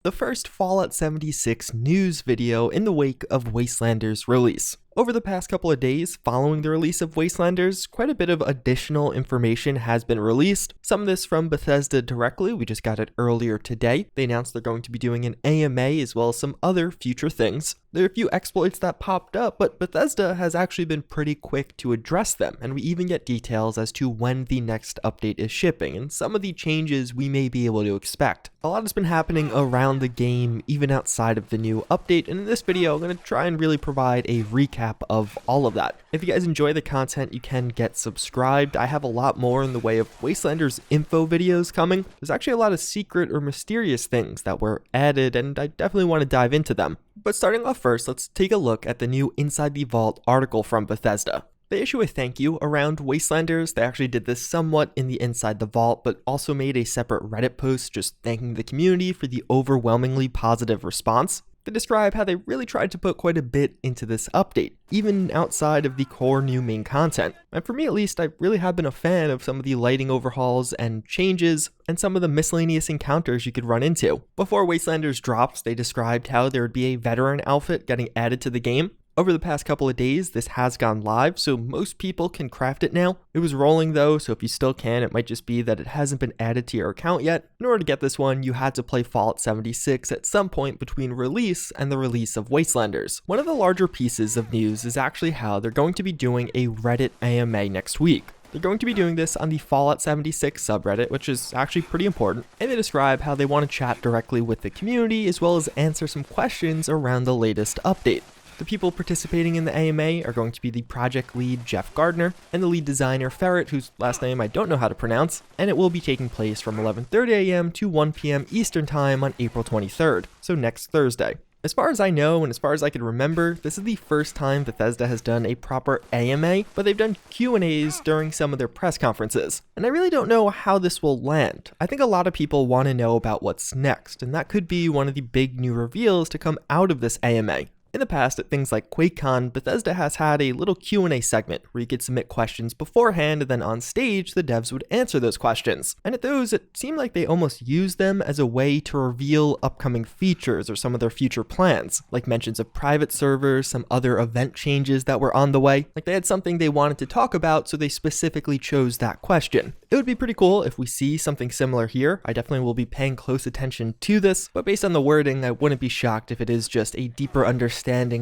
The first Fallout 76 news video in the wake of Wastelanders release. Over the past couple of days following the release of Wastelanders, quite a bit of additional information has been released. Some of this from Bethesda directly, we just got it earlier today. They announced they're going to be doing an AMA as well as some other future things. There are a few exploits that popped up, but Bethesda has actually been pretty quick to address them, and we even get details as to when the next update is shipping, and some of the changes we may be able to expect. A lot has been happening around the game, even outside of the new update, and in this video I'm going to try and really provide a recap of all of that. If you guys enjoy the content, you can get subscribed. I have a lot more in the way of Wastelanders info videos coming. There's actually a lot of secret or mysterious things that were added, and I definitely want to dive into them. But starting off first, let's take a look at the new Inside the Vault article from Bethesda. They issue a thank you around Wastelanders. They actually did this somewhat in the Inside the Vault, but also made a separate Reddit post just thanking the community for the overwhelmingly positive response. They describe how they really tried to put quite a bit into this update, even outside of the core new main content. And for me at least, I really have been a fan of some of the lighting overhauls and changes, and some of the miscellaneous encounters you could run into. Before Wastelanders drops, they described how there would be a veteran outfit getting added to the game. Over the past couple of days, this has gone live, so most people can craft it now. It was rolling though, so if you still can, it might just be that it hasn't been added to your account yet. In order to get this one, you had to play Fallout 76 at some point between release and the release of Wastelanders. One of the larger pieces of news is actually how they're going to be doing a Reddit AMA next week. They're going to be doing this on the Fallout 76 subreddit, which is actually pretty important, and they describe how they want to chat directly with the community as well as answer some questions around the latest update. The people participating in the AMA are going to be the project lead Jeff Gardner and the lead designer Ferret, whose last name I don't know how to pronounce, and it will be taking place from 11:30 a.m. to 1 p.m. Eastern Time on April 23rd, so next Thursday. As far as I know, and as far as I can remember, this is the first time Bethesda has done a proper AMA, but they've done Q&As during some of their press conferences. And I really don't know how this will land. I think a lot of people want to know about what's next, and that could be one of the big new reveals to come out of this AMA. In the past, at things like QuakeCon, Bethesda has had a little Q&A segment where you could submit questions beforehand, and then on stage, the devs would answer those questions. And at those, it seemed like they almost used them as a way to reveal upcoming features or some of their future plans, like mentions of private servers, some other event changes that were on the way. Like they had something they wanted to talk about, so they specifically chose that question. It would be pretty cool if we see something similar here. I definitely will be paying close attention to this, but based on the wording, I wouldn't be shocked if it is just a deeper understanding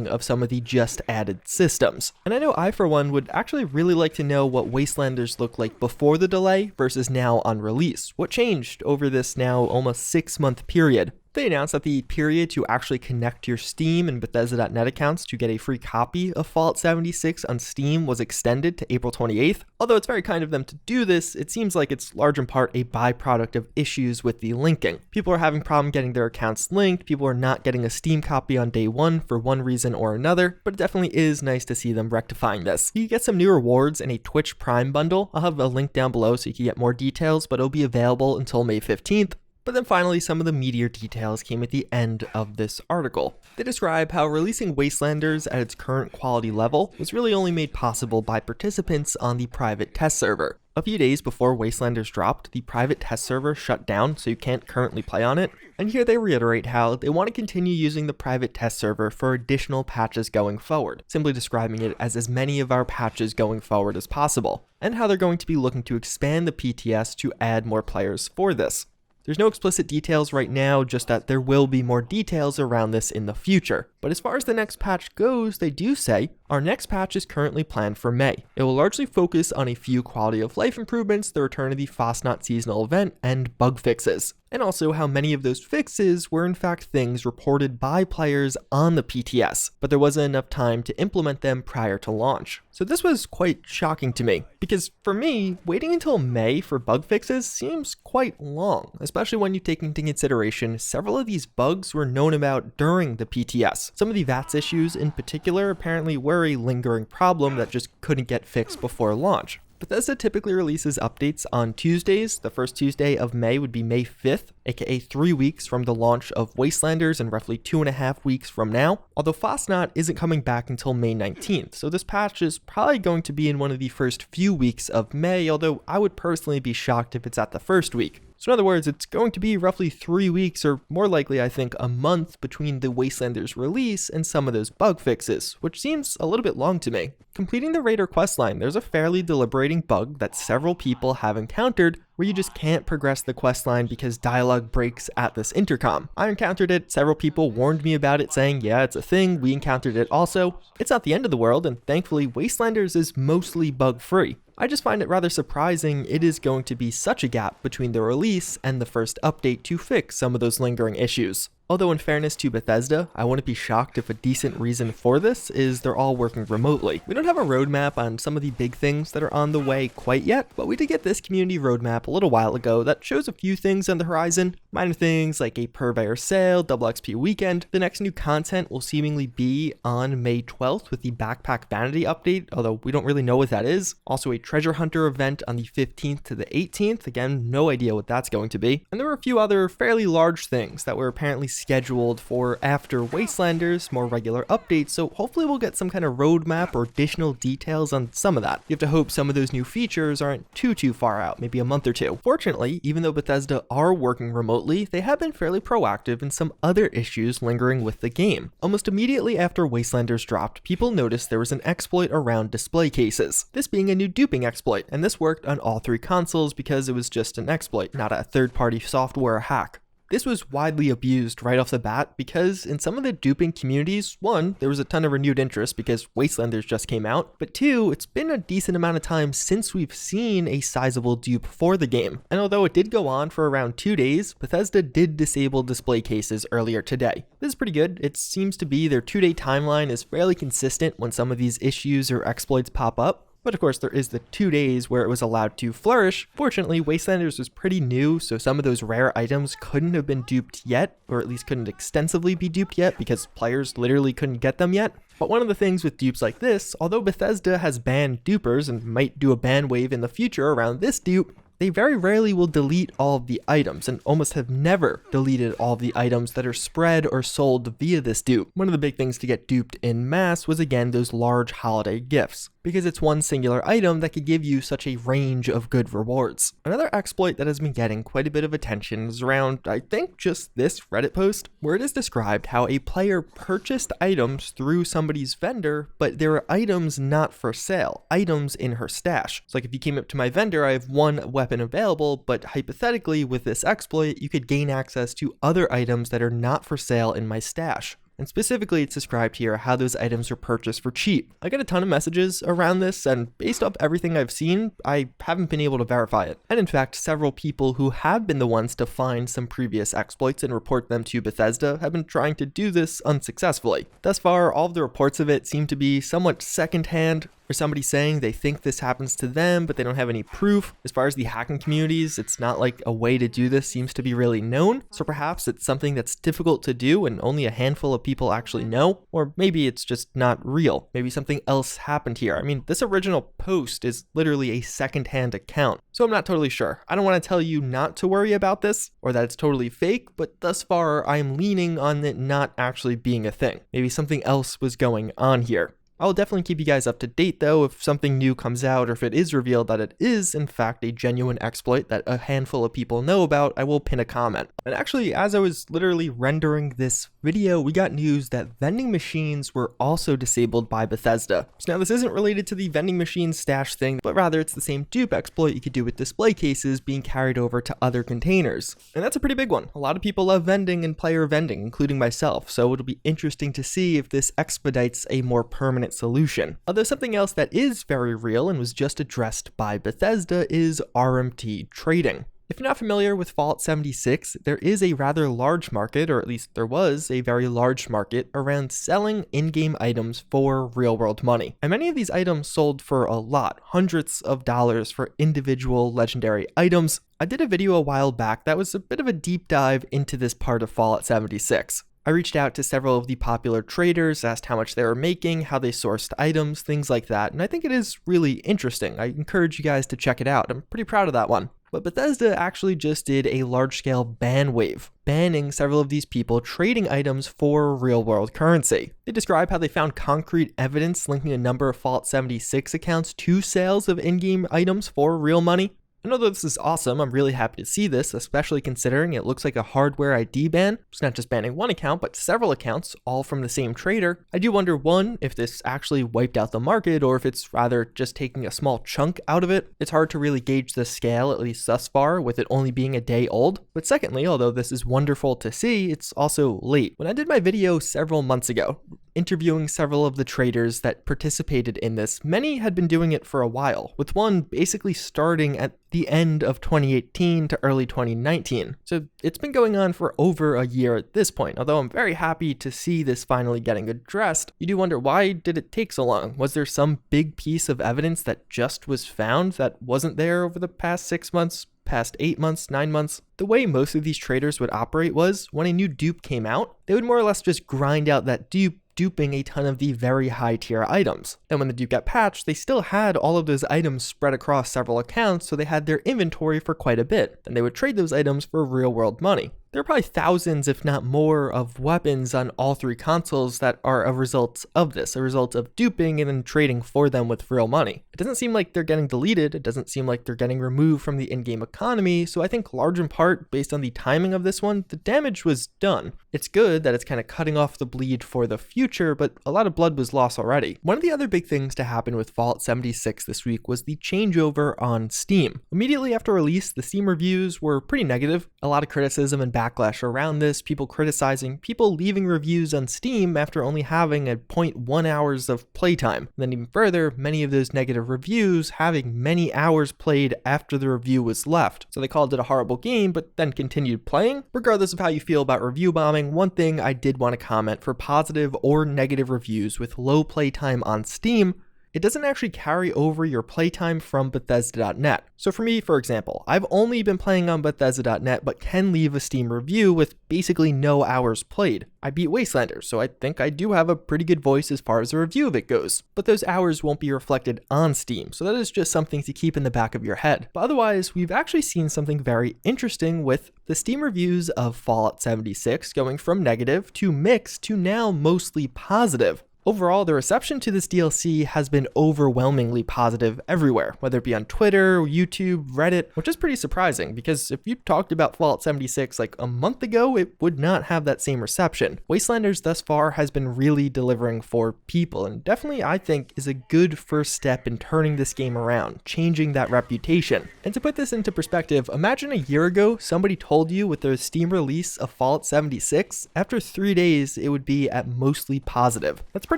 of some of the just added systems. And I know I, for one, would actually really like to know what Wastelanders looked like before the delay versus now on release. What changed over this now almost 6-month period? They announced that the period to actually connect your Steam and Bethesda.net accounts to get a free copy of Fallout 76 on Steam was extended to April 28th. Although it's very kind of them to do this, it seems like it's large in part a byproduct of issues with the linking. People are having problem getting their accounts linked, people are not getting a Steam copy on day one for one reason or another, but it definitely is nice to see them rectifying this. You can get some new rewards in a Twitch Prime bundle. I'll have a link down below so you can get more details, but it'll be available until May 15th. But then finally, some of the meatier details came at the end of this article. They describe how releasing Wastelanders at its current quality level was really only made possible by participants on the private test server. A few days before Wastelanders dropped, the private test server shut down, so you can't currently play on it. And here they reiterate how they want to continue using the private test server for additional patches going forward, simply describing it as many of our patches going forward as possible, and how they're going to be looking to expand the PTS to add more players for this. There's no explicit details right now, just that there will be more details around this in the future. But as far as the next patch goes, they do say, our next patch is currently planned for May. It will largely focus on a few quality of life improvements, the return of the Fosnot seasonal event, and bug fixes. And also how many of those fixes were in fact things reported by players on the PTS, but there wasn't enough time to implement them prior to launch. So this was quite shocking to me, because for me, waiting until May for bug fixes seems quite long, especially when you take into consideration several of these bugs were known about during the PTS. Some of the VATS issues in particular apparently were a lingering problem that just couldn't get fixed before launch. Bethesda typically releases updates on Tuesdays. The first Tuesday of May would be May 5th, aka 3 weeks from the launch of Wastelanders and roughly 2.5 weeks from now, although Fosnot isn't coming back until May 19th, so this patch is probably going to be in one of the first few weeks of May, although I would personally be shocked if it's at the first week. So in other words, it's going to be roughly 3 weeks, or more likely I think a month, between the Wastelanders release and some of those bug fixes, which seems a little bit long to me. Completing the Raider questline, there's a fairly deliberating bug that several people have encountered where you just can't progress the questline because dialogue breaks at this intercom. I encountered it, several people warned me about it saying, yeah, it's a thing, we encountered it also. It's not the end of the world, and thankfully Wastelanders is mostly bug-free. I just find it rather surprising it is going to be such a gap between the release and the first update to fix some of those lingering issues. Although in fairness to Bethesda, I wouldn't be shocked if a decent reason for this is they're all working remotely. We don't have a roadmap on some of the big things that are on the way quite yet, but we did get this community roadmap a little while ago that shows a few things on the horizon. Minor things like a purveyor sale, double XP weekend. The next new content will seemingly be on May 12th with the Backpack Vanity update, although we don't really know what that is. Also a treasure hunter event on the 15th to the 18th. Again, no idea what that's going to be. And there were a few other fairly large things that were apparently scheduled for after Wastelanders, more regular updates, so hopefully we'll get some kind of roadmap or additional details on some of that. You have to hope some of those new features aren't too far out, maybe a month or two. Fortunately, even though Bethesda are working remotely, they have been fairly proactive in some other issues lingering with the game. Almost immediately after Wastelanders dropped, people noticed there was an exploit around display cases, this being a new duping exploit, and this worked on all 3 consoles because it was just an exploit, not a third-party software hack. This was widely abused right off the bat because in some of the duping communities, 1, there was a ton of renewed interest because Wastelanders just came out, but 2, it's been a decent amount of time since we've seen a sizable dupe for the game. And although it did go on for around 2 days, Bethesda did disable display cases earlier today. This is pretty good. It seems to be their 2-day timeline is fairly consistent when some of these issues or exploits pop up. But of course, there is the 2 days where it was allowed to flourish. Fortunately, Wastelanders was pretty new, so some of those rare items couldn't have been duped yet, or at least couldn't extensively be duped yet because players literally couldn't get them yet. But one of the things with dupes like this, although Bethesda has banned dupers and might do a ban wave in the future around this dupe, they very rarely will delete all of the items and almost have never deleted all of the items that are spread or sold via this dupe. One of the big things to get duped in mass was again those large holiday gifts, because it's one singular item that could give you such a range of good rewards. Another exploit that has been getting quite a bit of attention is around, I think, just this Reddit post, where it is described how a player purchased items through somebody's vendor, but there were items not for sale, items in her stash. So like if you came up to my vendor, I have one weapon available, but hypothetically with this exploit, you could gain access to other items that are not for sale in my stash. And specifically, it's described here how those items are purchased for cheap. I got a ton of messages around this, and based off everything I've seen, I haven't been able to verify it. And in fact, several people who have been the ones to find some previous exploits and report them to Bethesda have been trying to do this unsuccessfully. Thus far, all of the reports of it seem to be somewhat secondhand, or somebody saying they think this happens to them, but they don't have any proof. As far as the hacking communities, it's not like a way to do this seems to be really known. So perhaps it's something that's difficult to do and only a handful of people actually know, or maybe it's just not real. Maybe something else happened here. I mean, this original post is literally a secondhand account, so I'm not totally sure. I don't want to tell you not to worry about this or that it's totally fake, but thus far I'm leaning on it not actually being a thing. Maybe something else was going on here. I'll definitely keep you guys up to date though if something new comes out or if it is revealed that it is in fact a genuine exploit that a handful of people know about. I will pin a comment. And actually, as I was literally rendering this video, we got news that vending machines were also disabled by Bethesda. So now this isn't related to the vending machine stash thing, but rather it's the same dupe exploit you could do with display cases being carried over to other containers. And that's a pretty big one. A lot of people love vending and player vending, including myself, so it'll be interesting to see if this expedites a more permanent solution. Although something else that is very real and was just addressed by Bethesda is RMT trading. If you're not familiar with Fallout 76, there is a rather large market, or at least there was a very large market, around selling in-game items for real-world money. And many of these items sold for a lot, hundreds of dollars for individual legendary items. I did a video a while back that was a bit of a deep dive into this part of Fallout 76. I reached out to several of the popular traders, asked how much they were making, how they sourced items, things like that, and I think it is really interesting. I encourage you guys to check it out. I'm pretty proud of that one. But Bethesda actually just did a large-scale ban wave, banning several of these people trading items for real-world currency. They describe how they found concrete evidence linking a number of Fallout 76 accounts to sales of in-game items for real money. And although this is awesome, I'm really happy to see this, especially considering it looks like a hardware ID ban. It's not just banning one account, but several accounts, all from the same trader. I do wonder, one, if this actually wiped out the market, or if it's rather just taking a small chunk out of it. It's hard to really gauge the scale, at least thus far, with it only being a day old. But secondly, although this is wonderful to see, it's also late. When I did my video several months ago, interviewing several of the traders that participated in this, many had been doing it for a while, with one basically starting at the end of 2018 to early 2019. So it's been going on for over a year at this point. Although I'm very happy to see this finally getting addressed, you do wonder, why did it take so long? Was there some big piece of evidence that just was found that wasn't there over the past 6 months? Past 8 months, 9 months? The way most of these traders would operate was, when a new dupe came out, they would more or less just grind out that dupe, duping a ton of the very high tier items. And when the dupe got patched, they still had all of those items spread across several accounts, so they had their inventory for quite a bit. Then they would trade those items for real world money. There are probably thousands, if not more, of weapons on all three consoles that are a result of this, a result of duping and then trading for them with real money. It doesn't seem like they're getting deleted, it doesn't seem like they're getting removed from the in-game economy, so I think large in part, based on the timing of this one, the damage was done. It's good that it's kind of cutting off the bleed for the future, but a lot of blood was lost already. One of the other big things to happen with Fallout 76 this week was the changeover on Steam. Immediately after release, the Steam reviews were pretty negative, a lot of criticism and backlash around this, people criticizing, people leaving reviews on Steam after only having a 0.1 hours of playtime. And then even further, many of those negative reviews having many hours played after the review was left. So they called it a horrible game, but then continued playing. Regardless of how you feel about review bombing, one thing I did want to comment: for positive or negative reviews with low playtime on Steam, it doesn't actually carry over your playtime from Bethesda.net. So for me, for example, I've only been playing on Bethesda.net, but can leave a Steam review with basically no hours played. I beat Wastelanders, so I think I do have a pretty good voice as far as a review of it goes. But those hours won't be reflected on Steam, so that is just something to keep in the back of your head. But otherwise, we've actually seen something very interesting with the Steam reviews of Fallout 76 going from negative to mixed to now mostly positive. Overall, the reception to this DLC has been overwhelmingly positive everywhere, whether it be on Twitter, YouTube, Reddit, which is pretty surprising because if you talked about Fallout 76 like a month ago, it would not have that same reception. Wastelanders thus far has been really delivering for people, and definitely I think is a good first step in turning this game around, changing that reputation. And to put this into perspective, imagine a year ago somebody told you with their Steam release of Fallout 76, after 3 days it would be at mostly positive. That's pretty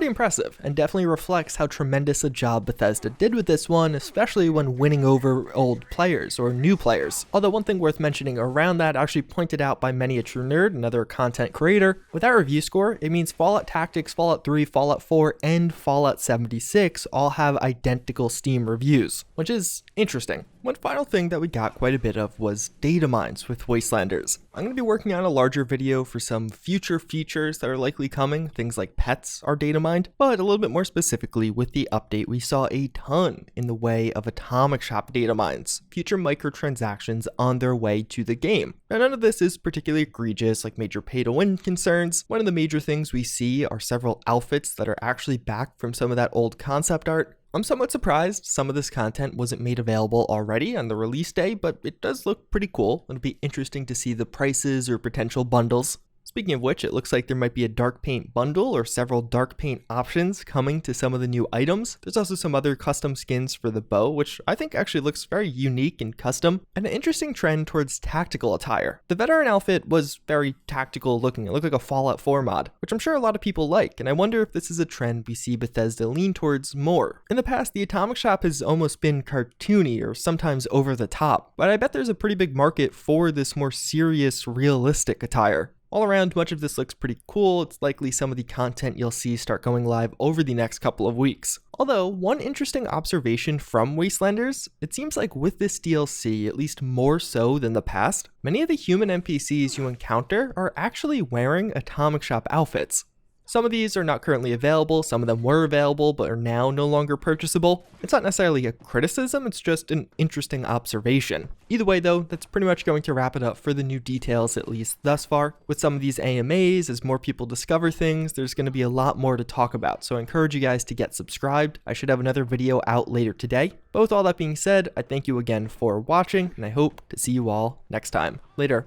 impressive, and definitely reflects how tremendous a job Bethesda did with this one, especially when winning over old players or new players. Although one thing worth mentioning around that, actually pointed out by Many a True Nerd, another content creator, with that review score, it means Fallout Tactics, Fallout 3, Fallout 4, and Fallout 76 all have identical Steam reviews, which is interesting. One final thing that we got quite a bit of was data mines with Wastelanders. I'm going to be working on a larger video for some future features that are likely coming, things like pets are data mined, but a little bit more specifically with the update we saw a ton in the way of Atomic Shop data mines, future microtransactions on their way to the game. Now none of this is particularly egregious like major pay-to-win concerns. One of the major things we see are several outfits that are actually back from some of that old concept art. I'm somewhat surprised some of this content wasn't made available already on the release day, but it does look pretty cool. It'll be interesting to see the prices or potential bundles. Speaking of which, it looks like there might be a dark paint bundle or several dark paint options coming to some of the new items. There's also some other custom skins for the bow, which I think actually looks very unique and custom, and an interesting trend towards tactical attire. The veteran outfit was very tactical looking. It looked like a Fallout 4 mod, which I'm sure a lot of people like, and I wonder if this is a trend we see Bethesda lean towards more. In the past, the Atomic Shop has almost been cartoony or sometimes over the top, but I bet there's a pretty big market for this more serious, realistic attire. All around, much of this looks pretty cool. It's likely some of the content you'll see start going live over the next couple of weeks. Although, one interesting observation from Wastelanders, it seems like with this DLC, at least more so than the past, many of the human NPCs you encounter are actually wearing Atomic Shop outfits. Some of these are not currently available, some of them were available but are now no longer purchasable. It's not necessarily a criticism, it's just an interesting observation. Either way though, that's pretty much going to wrap it up for the new details, at least thus far. With some of these AMAs, as more people discover things, there's going to be a lot more to talk about, so I encourage you guys to get subscribed. I should have another video out later today. But with all that being said, I thank you again for watching, and I hope to see you all next time. Later.